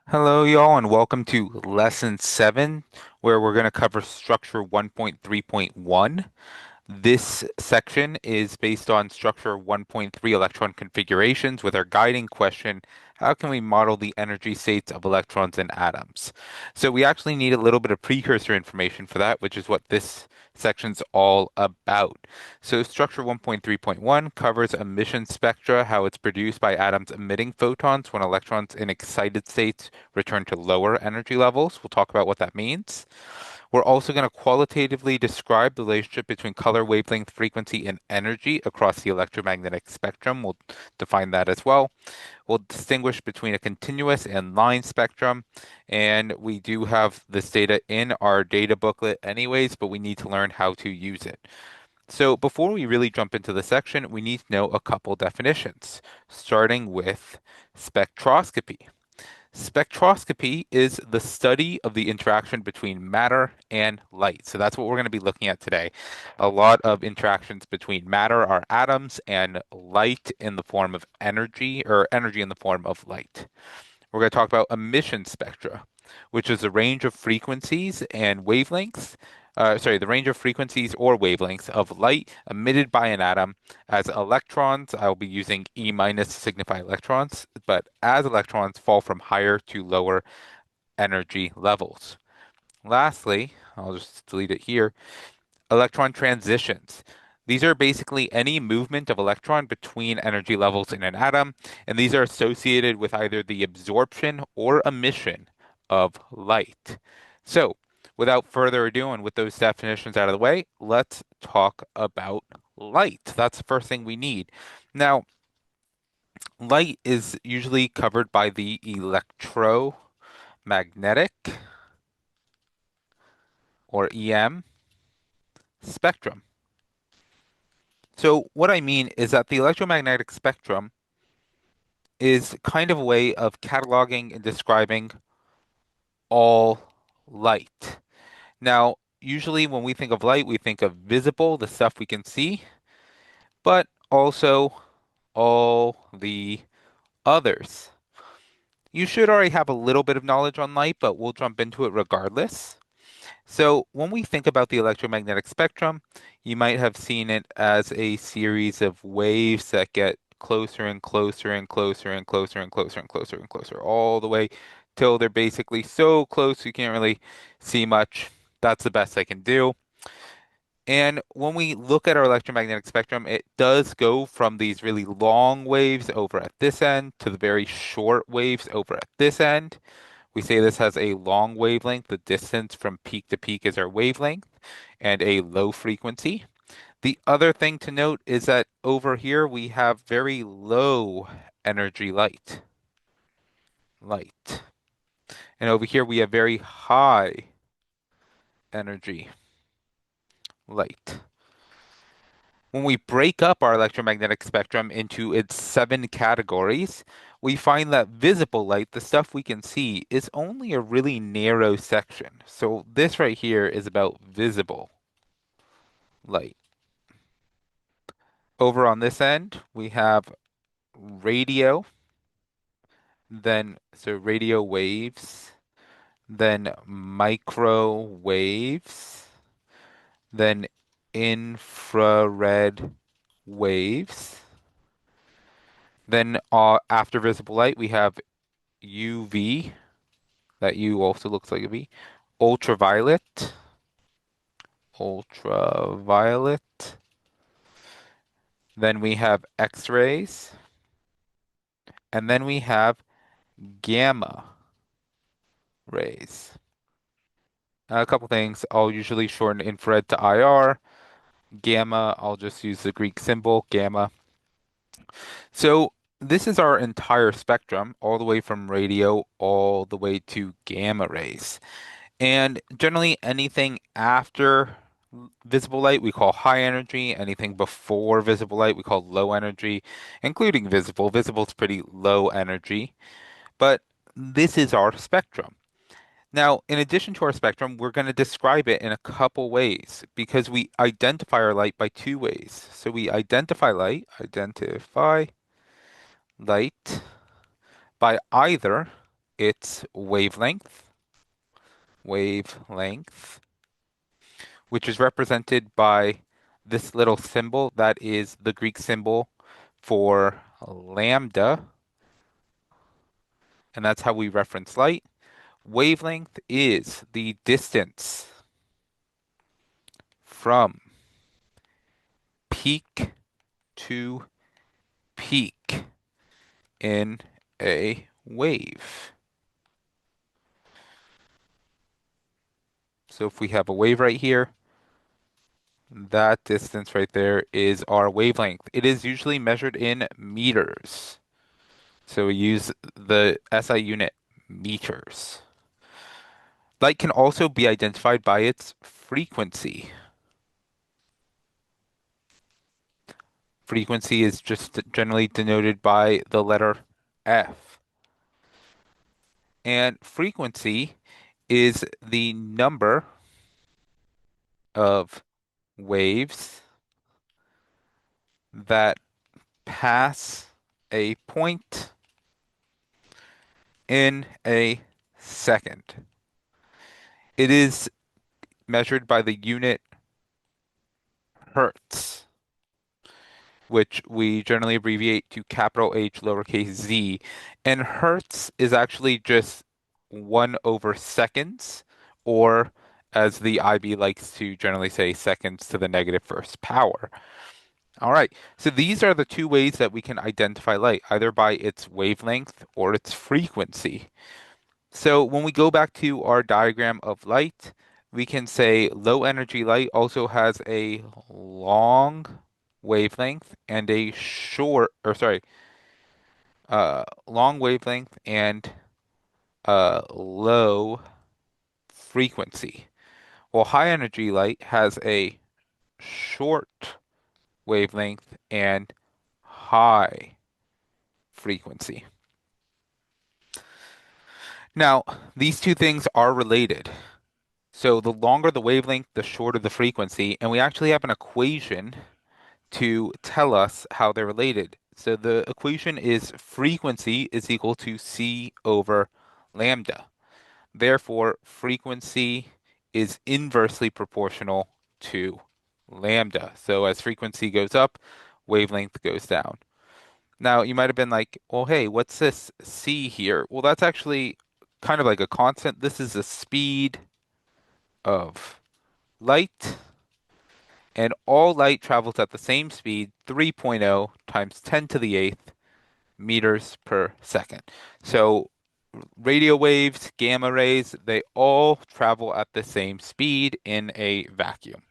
Hello, y'all, and welcome to Lesson 7, where we're going to cover Structure 1.3.1. This section is based on Structure 1.3 electron configurations with our guiding question, how can we model the energy states of electrons and atoms? So we actually need a little bit of precursor information for that, which is what this section's all about. So Structure 1.3.1 covers emission spectra, how it's produced by atoms emitting photons when electrons in excited states return to lower energy levels. We'll talk about what that means. We're also going to qualitatively describe the relationship between color, wavelength, frequency, and energy across the electromagnetic spectrum. We'll define that as well. We'll distinguish between a continuous and line spectrum. And we do have this data in our data booklet anyways, but we need to learn how to use it. So before we really jump into the section, we need to know a couple definitions, starting with spectroscopy. Spectroscopy is the study of the interaction between matter and light. So that's what we're going to be looking at today. A lot of interactions between matter, our atoms, and light in the form of energy, or energy in the form of light. We're going to talk about emission spectra, which is a range of frequencies and wavelengths. The range of frequencies or wavelengths of light emitted by an atom as electrons. I'll be using E minus to signify electrons, but as electrons fall from higher to lower energy levels. Lastly, I'll just delete it here, electron transitions. These are basically any movement of electron between energy levels in an atom, and these are associated with either the absorption or emission of light. So, without further ado, and with those definitions out of the way, let's talk about light. That's the first thing we need. Now, light is usually covered by the electromagnetic, or EM, spectrum. So, what I mean is that the electromagnetic spectrum is kind of a way of cataloging and describing all light. Now, usually when we think of light, we think of visible, the stuff we can see, but also all the others. You should already have a little bit of knowledge on light, but we'll jump into it regardless. So, when we think about the electromagnetic spectrum, you might have seen it as a series of waves that get closer and closer and closer and closer and closer and closer and closer, all the way till they're basically so close you can't really see much. That's the best I can do. And when we look at our electromagnetic spectrum, it does go from these really long waves over at this end to the very short waves over at this end. We say this has a long wavelength. The distance from peak to peak is our wavelength, and a low frequency. The other thing to note is that over here we have very low energy light. And over here we have very high energy light. When we break up our electromagnetic spectrum into its 7 categories, we find that visible light, the stuff we can see, is only a really narrow section. So this right here is about visible light. Over on this end, we have radio, then radio waves, then microwaves, then infrared waves. Then after visible light, we have UV. That U also looks like a V. Ultraviolet, ultraviolet. Then we have X-rays, and then we have gamma rays. A couple things. I'll usually shorten infrared to IR. Gamma, I'll just use the Greek symbol, gamma. So this is our entire spectrum, all the way from radio all the way to gamma rays. And generally, anything after visible light we call high energy. Anything before visible light we call low energy, including visible. Visible is pretty low energy, but this is our spectrum. Now, in addition to our spectrum, we're going to describe it in a couple ways because we identify our light by 2 ways. So we identify light by either its wavelength, which is represented by this little symbol that is the Greek symbol for lambda, and that's how we reference light. Wavelength is the distance from peak to peak in a wave. So if we have a wave right here, that distance right there is our wavelength. It is usually measured in meters. So we use the SI unit meters. Light can also be identified by its frequency. Frequency is just generally denoted by the letter F. And frequency is the number of waves that pass a point in a second. It is measured by the unit hertz, which we generally abbreviate to capital H lowercase z. And hertz is actually just 1 over seconds, or as the IB likes to generally say, seconds to the negative first power. All right, so these are the two ways that we can identify light, either by its wavelength or its frequency. So when we go back to our diagram of light, we can say low energy light also has a long wavelength and a long wavelength and low frequency. While high energy light has a short wavelength and high frequency. Now, these two things are related. So the longer the wavelength, the shorter the frequency, and we actually have an equation to tell us how they're related. So the equation is frequency is equal to c over lambda. Therefore, frequency is inversely proportional to lambda. So as frequency goes up, wavelength goes down. Now, you might have been like, well, hey, what's this c here? Well, that's actually kind of like a constant. This is the speed of light, and all light travels at the same speed, 3.0 times 10 to the eighth meters per second. So radio waves, gamma rays, they all travel at the same speed in a vacuum.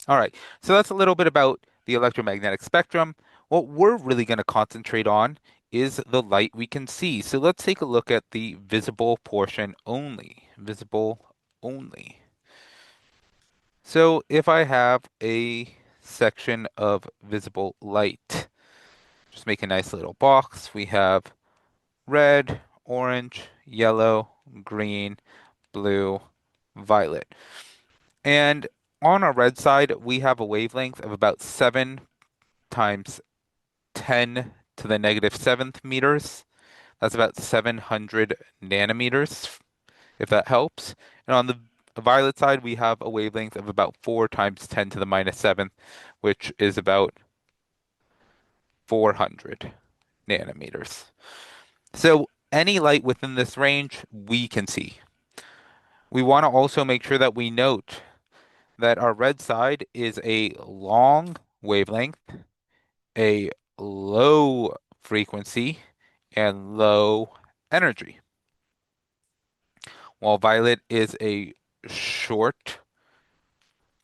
All right, so that's a little bit about the electromagnetic spectrum. What we're really going to concentrate on is the light we can see. So let's take a look at the visible portion only. Visible only. So if I have a section of visible light, just make a nice little box. We have red, orange, yellow, green, blue, violet. And on our red side, we have a wavelength of about 7 times 10 to the negative seventh meters. That's about 700 nanometers, if that helps. And on the violet side, we have a wavelength of about 4 times 10 to the minus seventh, which is about 400 nanometers. So any light within this range, we can see. We want to also make sure that we note that our red side is a long wavelength, a low frequency, and low energy, while violet is a short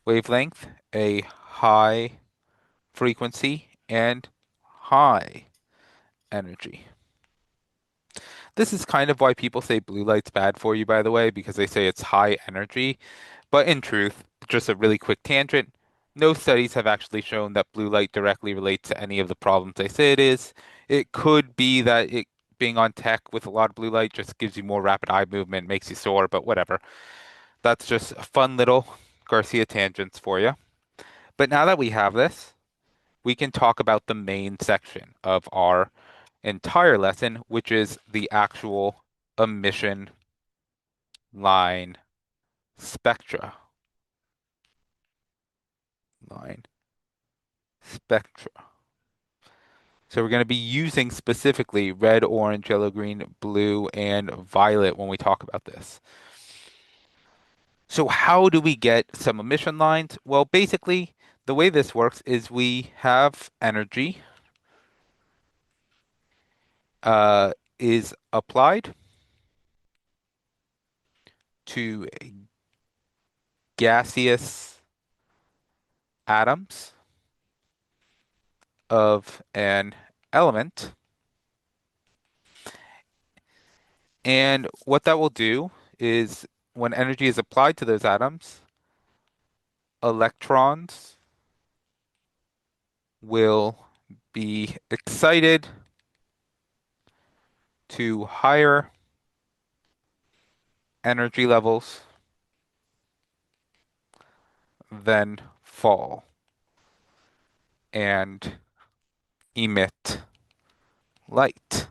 wavelength, a high frequency, and high energy. This is kind of why people say blue light's bad for you, by the way, because they say it's high energy. But in truth, just a really quick tangent, no studies have actually shown that blue light directly relates to any of the problems they say it is. It could be that it being on tech with a lot of blue light just gives you more rapid eye movement, makes you sore, but whatever. That's just a fun little Garcia tangents for you. But now that we have this, we can talk about the main section of our entire lesson, which is the actual emission line spectra. Line spectra. So we're going to be using specifically red, orange, yellow, green, blue, and violet when we talk about this. So how do we get some emission lines? Well, basically, the way this works is we have energy uh, is applied to gaseous atoms of an element. And what that will do is when energy is applied to those atoms, electrons will be excited to higher energy levels than fall and emit light.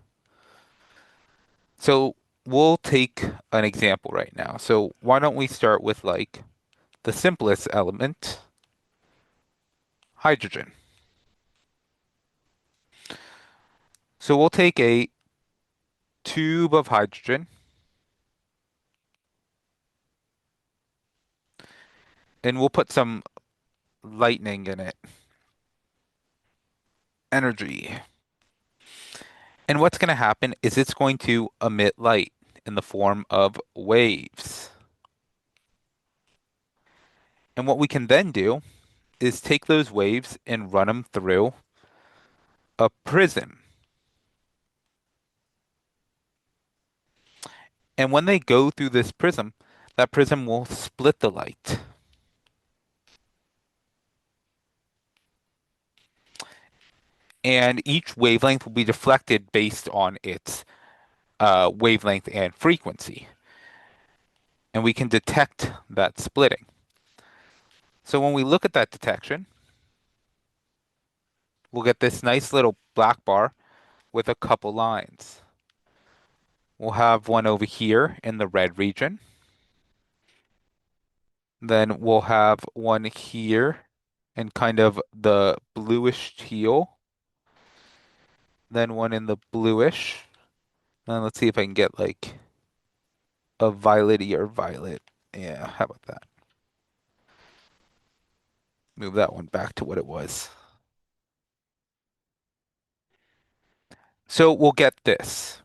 So we'll take an example right now. So why don't we start with like the simplest element, hydrogen. So we'll take a tube of hydrogen and we'll put some lightning in it, energy. And what's going to happen is it's going to emit light in the form of waves. And what we can then do is take those waves and run them through a prism. And when they go through this prism, that prism will split the light. And each wavelength will be deflected based on its wavelength and frequency. And we can detect that splitting. So when we look at that detection, we'll get this nice little black bar with a couple lines. We'll have one over here in the red region. Then we'll have one here in kind of the bluish teal. Then one in the bluish. And let's see if I can get like a violety or violet. Yeah, how about that? Move that one back to what it was. So we'll get this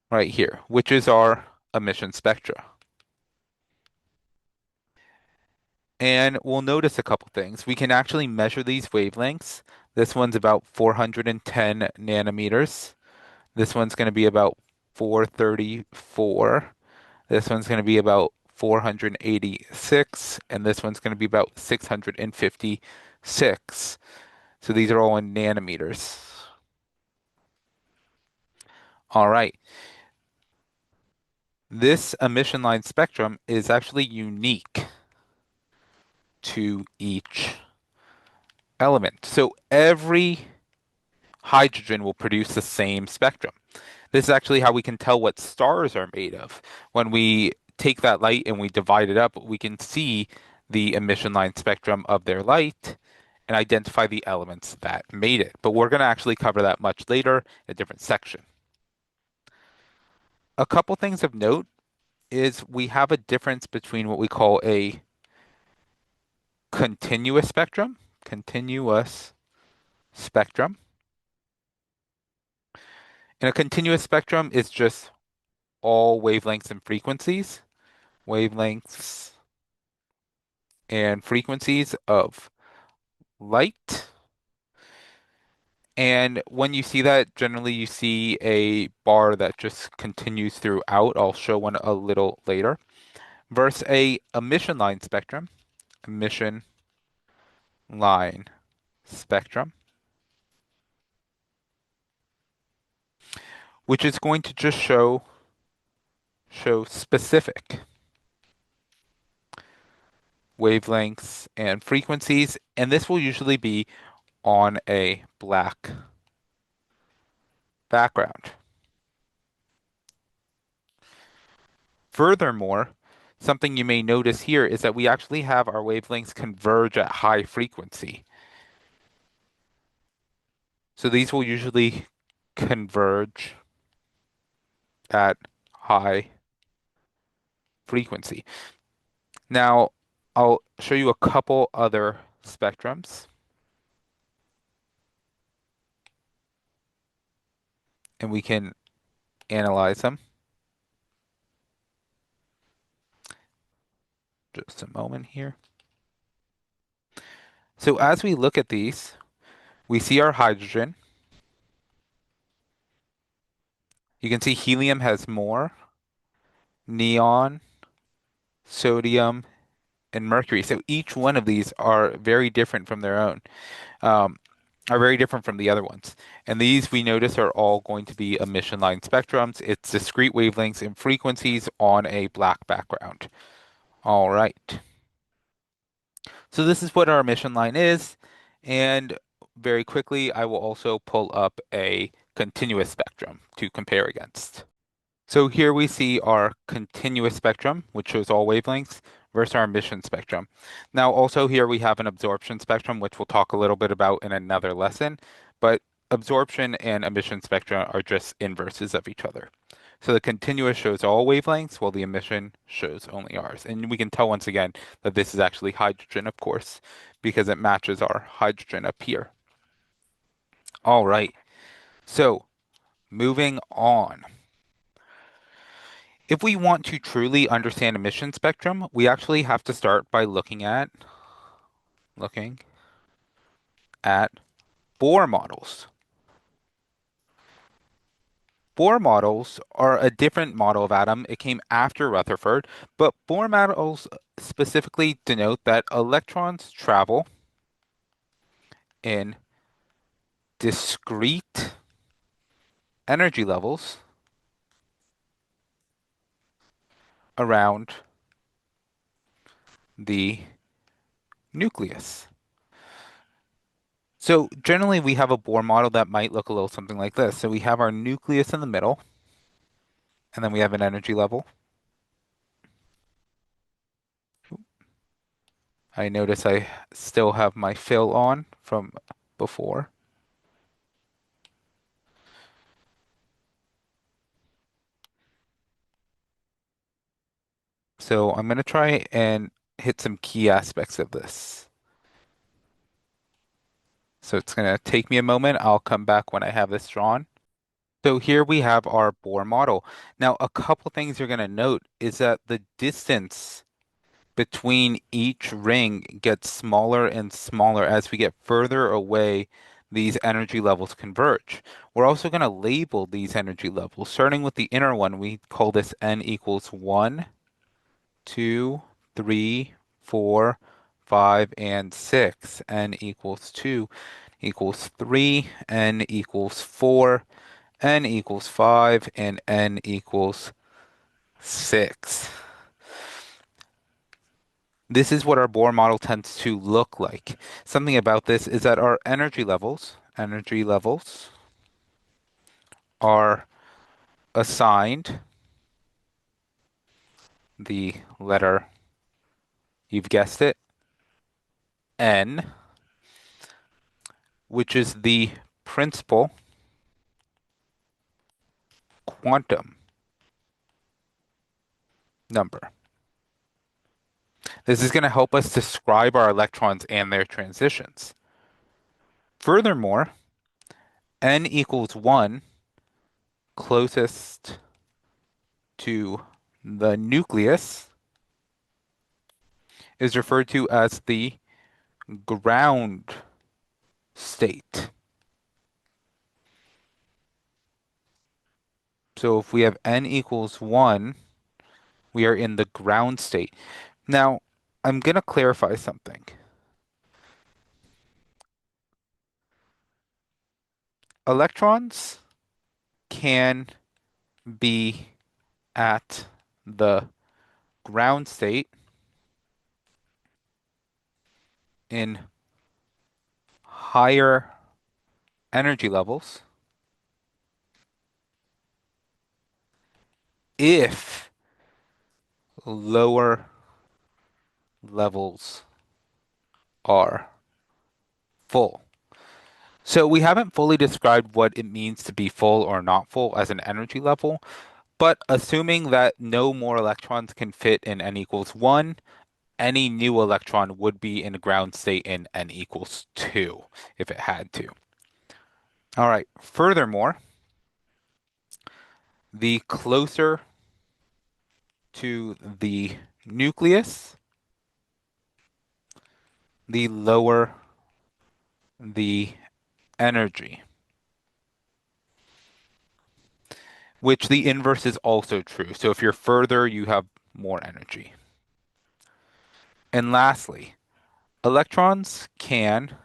right here, which is our emission spectra. And we'll notice a couple things. We can actually measure these wavelengths. This one's about 410 nanometers. This one's going to be about 434. This one's going to be about 486. And this one's going to be about 656. So these are all in nanometers. All right. This emission line spectrum is actually unique to each element. So every hydrogen will produce the same spectrum. This is actually how we can tell what stars are made of. When we take that light and we divide it up, we can see the emission line spectrum of their light and identify the elements that made it. But we're going to actually cover that much later in a different section. A couple things of note is we have a difference between what we call a continuous spectrum. And a continuous spectrum is just all wavelengths and frequencies. Wavelengths and frequencies of light. And when you see that, generally you see a bar that just continues throughout. I'll show one a little later. Versus a emission line spectrum. Emission line spectrum, which is going to just show specific wavelengths and frequencies, and this will usually be on a black background. Furthermore, something you may notice here is that we actually have our wavelengths converge at high frequency. So these will usually converge at high frequency. Now, I'll show you a couple other spectrums, and we can analyze them. Just a moment here. So as we look at these, we see our hydrogen. You can see helium has more, neon, sodium, and mercury. So each one of these are very different from their own, um, are very different from the other ones. And these we notice are all going to be emission line spectrums. It's discrete wavelengths and frequencies on a black background. All right. So this is what our emission line is. And very quickly, I will also pull up a continuous spectrum to compare against. So here we see our continuous spectrum, which shows all wavelengths, versus our emission spectrum. Now, also here we have an absorption spectrum, which we'll talk a little bit about in another lesson, but absorption and emission spectra are just inverses of each other. So the continuous shows all wavelengths, while the emission shows only ours. And we can tell once again that this is actually hydrogen, of course, because it matches our hydrogen up here. All right, so moving on. If we want to truly understand emission spectrum, we actually have to start by looking at Bohr models. Bohr models are a different model of atom. It came after Rutherford, but Bohr models specifically denote that electrons travel in discrete energy levels around the nucleus. So generally we have a Bohr model that might look a little something like this. So we have our nucleus in the middle, and then we have an energy level. I notice I still have my fill on from before. So I'm going to try and hit some key aspects of this. So it's going to take me a moment. I'll come back when I have this drawn. So here we have our Bohr model. Now, a couple things you're going to note is that the distance between each ring gets smaller and smaller as we get further away. These energy levels converge. We're also going to label these energy levels. Starting with the inner one, we call this n equals 1, 2, 3, 4, 5, and 6. N equals 2 equals 3, n equals 4, n equals 5, and n equals 6. This is what our Bohr model tends to look like. Something about this is that our energy levels are assigned the letter, you've guessed it, n, which is the principal quantum number. This is going to help us describe our electrons and their transitions. Furthermore, n equals 1, closest to the nucleus, is referred to as the ground state. So if we have n equals 1, we are in the ground state. Now, I'm going to clarify something. Electrons can be at the ground state in higher energy levels if lower levels are full. So we haven't fully described what it means to be full or not full as an energy level, but assuming that no more electrons can fit in n equals 1, any new electron would be in a ground state in n equals 2 if it had to. All right, furthermore, the closer to the nucleus, the lower the energy, which the inverse is also true. So if you're further, you have more energy. And lastly, electrons can,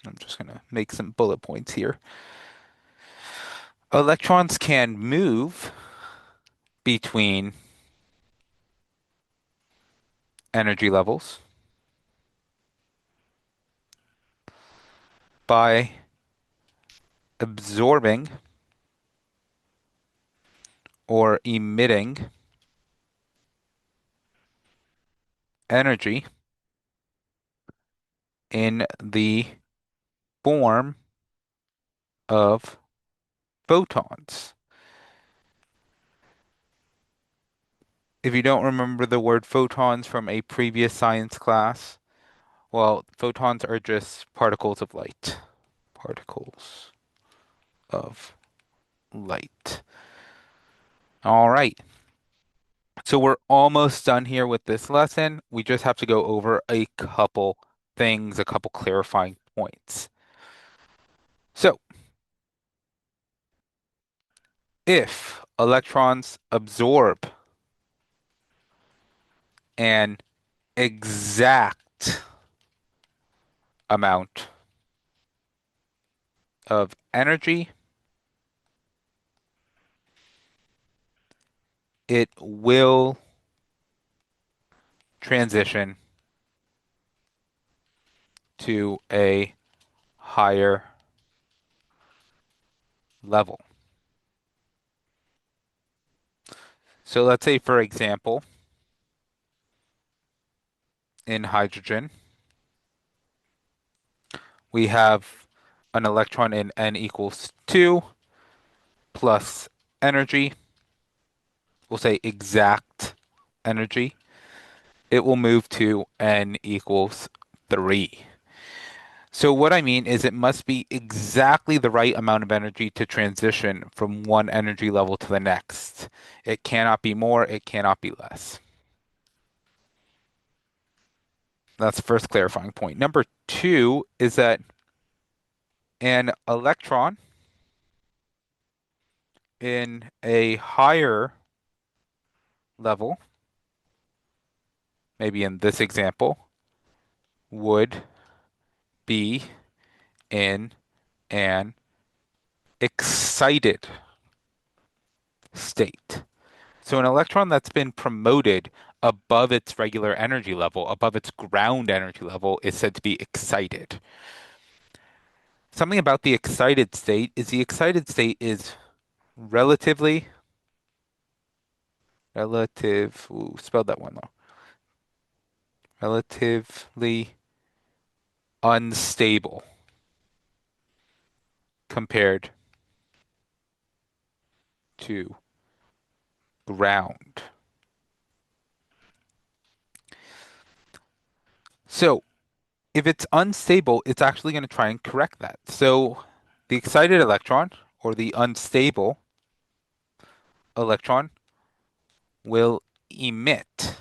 I'm just going to make some bullet points here. Electrons can move between energy levels by absorbing or emitting energy in the form of photons. If you don't remember the word photons from a previous science class, well, photons are just particles of light. Particles of light. All right. So we're almost done here with this lesson. We just have to go over a couple things, a couple clarifying points. So if electrons absorb an exact amount of energy, it will transition to a higher level. So let's say, for example, in hydrogen, we have an electron in n equals 2 plus energy. We'll say exact energy. It will move to n equals 3. So what I mean is it must be exactly the right amount of energy to transition from one energy level to the next. It cannot be more, it cannot be less. That's the first clarifying point. Number two is that an electron in a higher level, maybe in this example, would be in an excited state. So an electron that's been promoted above its regular energy level, above its ground energy level, is said to be excited. Something about the excited state is relatively, spelled that one though, relatively unstable compared to ground. So if it's unstable, it's actually going to try and correct that. So the excited electron or the unstable electron will emit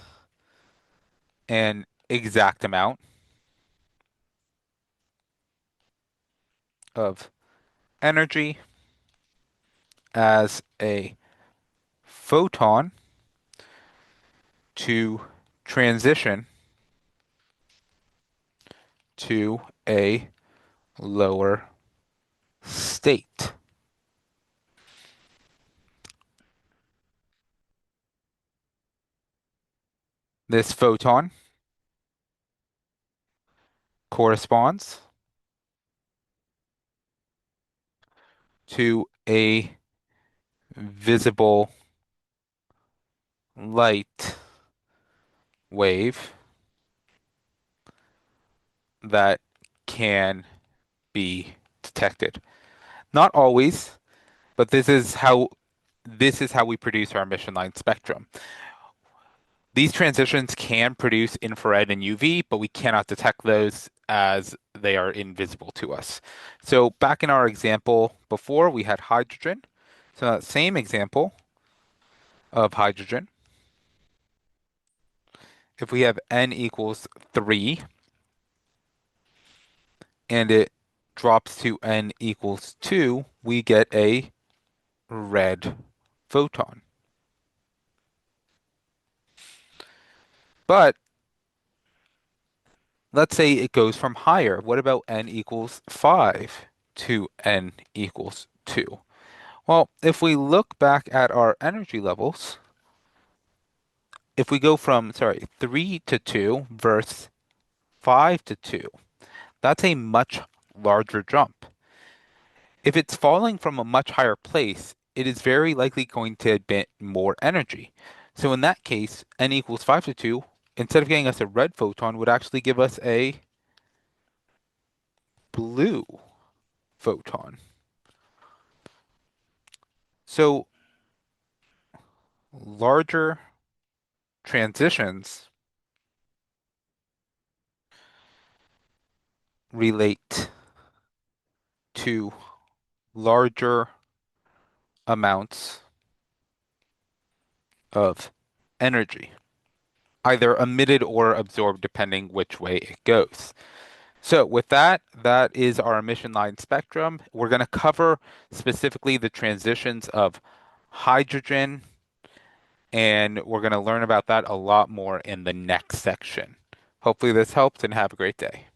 an exact amount of energy as a photon to transition to a lower state. This photon corresponds to a visible light wave that can be detected. Not always, but this is how we produce our emission line spectrum. These transitions can produce infrared and UV, but we cannot detect those as they are invisible to us. So back in our example before, we had hydrogen. So that same example of hydrogen, if we have N equals 3 and it drops to N equals 2, we get a red photon. But let's say it goes from higher. What about N equals 5 to N equals 2? Well, if we look back at our energy levels, if we go from, 3 to 2 versus 5 to 2, that's a much larger jump. If it's falling from a much higher place, it is very likely going to emit more energy. So in that case, N equals 5 to 2, instead of getting us a red photon, would actually give us a blue photon. So larger transitions relate to larger amounts of energy, either emitted or absorbed, depending which way it goes. So with that, that is our emission line spectrum. We're going to cover specifically the transitions of hydrogen, and we're going to learn about that a lot more in the next section. Hopefully this helped and have a great day.